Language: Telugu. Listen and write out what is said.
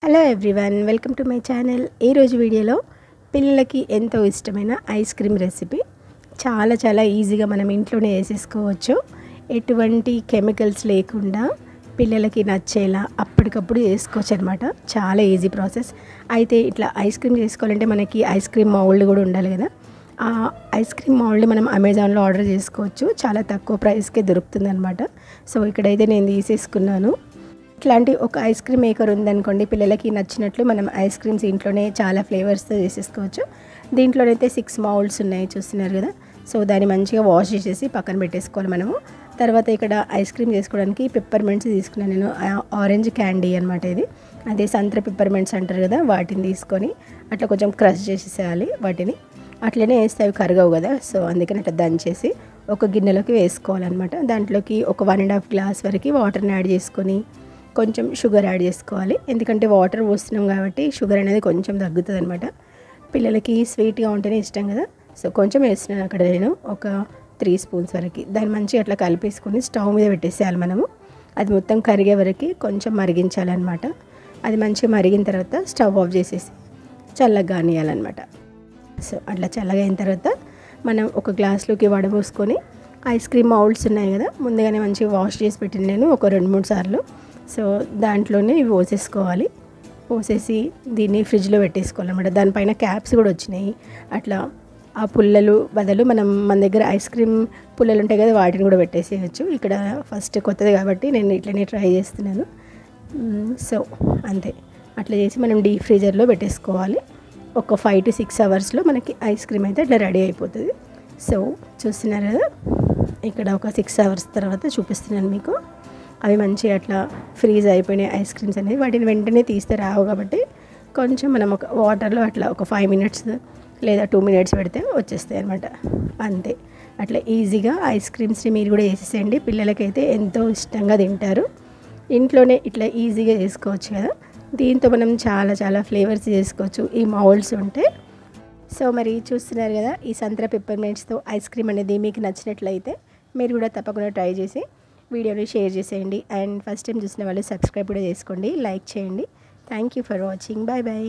Hello everyone, welcome to my channel. ఈరోజు వీడియోలో పిల్లలకి ఎంతో ఇష్టమైన ఐస్ క్రీమ్ రెసిపీ చాలా ఈజీగా మనం ఇంట్లోనే వేసేసుకోవచ్చు. ఎటువంటి కెమికల్స్ లేకుండా పిల్లలకి నచ్చేలా అప్పటికప్పుడు చేసుకోవచ్చు అనమాట. చాలా ఈజీ ప్రాసెస్. అయితే ఇట్లా ఐస్ క్రీమ్ చేసుకోవాలంటే మనకి ఐస్ క్రీమ్ మౌల్డ్ కూడా ఉండాలి కదా. ఆ ఐస్ క్రీమ్ మౌల్డ్ మనం అమెజాన్లో ఆర్డర్ చేసుకోవచ్చు. చాలా తక్కువ ప్రైస్కే దొరుకుతుంది అనమాట. సో ఇక్కడైతే నేను తీసేసుకున్నాను. ఇట్లాంటి ఒక ఐస్ క్రీమ్ మేకర్ ఉందనుకోండి, పిల్లలకి నచ్చినట్లు మనం ఐస్ క్రీమ్స్ ఇంట్లోనే చాలా ఫ్లేవర్స్తో చేసేసుకోవచ్చు. దీంట్లోనైతే 6 మౌల్డ్స్ ఉన్నాయి, చూస్తున్నారు కదా. సో దాన్ని మంచిగా వాష్ చేసేసి పక్కన పెట్టేసుకోవాలి మనము. తర్వాత ఇక్కడ ఐస్ క్రీమ్ చేసుకోవడానికి పెప్పర్మెంట్స్ తీసుకున్నాను నేను. ఆరెంజ్ క్యాండీ అనమాట ఇది. అదే సంత్ర పెప్పర్మెంట్స్ అంటారు కదా, వాటిని తీసుకొని అట్లా కొంచెం క్రష్ చేసేసేయాలి. వాటిని అట్లనే వేస్తే అవి కరగవు కదా. సో అందుకని అట్లా దంచేసి ఒక గిన్నెలోకి వేసుకోవాలన్నమాట. దాంట్లోకి ఒక 1.5 గ్లాస్ వరకు వాటర్ని యాడ్ చేసుకొని కొంచెం షుగర్ యాడ్ చేసుకోవాలి. ఎందుకంటే వాటర్ పోస్తున్నాం కాబట్టి షుగర్ అనేది కొంచెం తగ్గుతుంది అనమాట. పిల్లలకి స్వీట్గా ఉంటేనే ఇష్టం కదా. సో కొంచెం వేస్తున్నాను అక్కడ నేను, ఒక 3 స్పూన్స్ వరకు. దాన్ని మంచిగా అట్లా కలిపేసుకొని స్టవ్ మీద పెట్టేసేయాలి మనము. అది మొత్తం కరిగే వరకు కొంచెం మరిగించాలన్నమాట. అది మంచిగా మరిగిన తర్వాత స్టవ్ ఆఫ్ చేసేసి చల్లగా కానియాలన్నమాట. సో అట్లా చల్లగా అయిన తర్వాత మనం ఒక గ్లాస్లోకి వడపోసుకొని ఐస్ క్రీమ్ మౌల్డ్స్ ఉన్నాయి కదా, ముందుగానే మంచిగా వాష్ చేసి పెట్టిన నేను ఒక 2-3 సార్లు. సో దాంట్లోనే ఇవి పోసేసుకోవాలి. పోసేసి దీన్ని ఫ్రిడ్జ్లో పెట్టేసుకోవాలన్నమాట. దానిపైన క్యాప్స్ కూడా వచ్చినాయి. అట్లా ఆ పుల్లలు బదులు మన దగ్గర ఐస్ క్రీమ్ పుల్లలు ఉంటాయి కదా, వాటిని కూడా పెట్టేసేయచ్చు. ఇక్కడ ఫస్ట్ కొత్తది కాబట్టి నేను ఇట్లనే ట్రై చేస్తున్నాను. సో అంతే, అట్లా చేసి మనం డీప్ ఫ్రీజర్లో పెట్టేసుకోవాలి. ఒక 5 to 6 అవర్స్లో మనకి ఐస్ క్రీమ్ అయితే ఇట్లా రెడీ అయిపోతుంది. సో చూస్తున్నారు కదా, ఇక్కడ ఒక 6 అవర్స్ తర్వాత చూపిస్తున్నాను మీకు. అవి మంచిగా అట్లా ఫ్రీజ్ అయిపోయినాయి ఐస్ క్రీమ్స్ అనేది. వాటిని వెంటనే తీస్తే రావు కాబట్టి కొంచెం మనం ఒక వాటర్లో అట్లా ఒక 5 minutes లేదా 2 minutes పెడితే వచ్చేస్తాయి అనమాట. అంతే, అట్లా ఈజీగా ఐస్ క్రీమ్స్ని మీరు కూడా వేసేసేయండి. పిల్లలకైతే ఎంతో ఇష్టంగా తింటారు. ఇంట్లోనే ఇట్లా ఈజీగా చేసుకోవచ్చు కదా. దీంతో మనం చాలా ఫ్లేవర్స్ చేసుకోవచ్చు ఈ మౌల్డ్స్ ఉంటే. సో మరి చూస్తున్నారు కదా, ఈ సంత్ర పెప్పర్మెంట్స్తో ఐస్ క్రీమ్ అనేది మీకు నచ్చినట్లయితే మీరు కూడా తప్పకుండా ట్రై చేసి వీడియోని షేర్ చేసేయండి. అండ్ ఫస్ట్ టైం చూసిన వాళ్ళు సబ్స్క్రైబ్ కూడా చేసుకోండి, లైక్ చేయండి. Thank you for watching. Bye.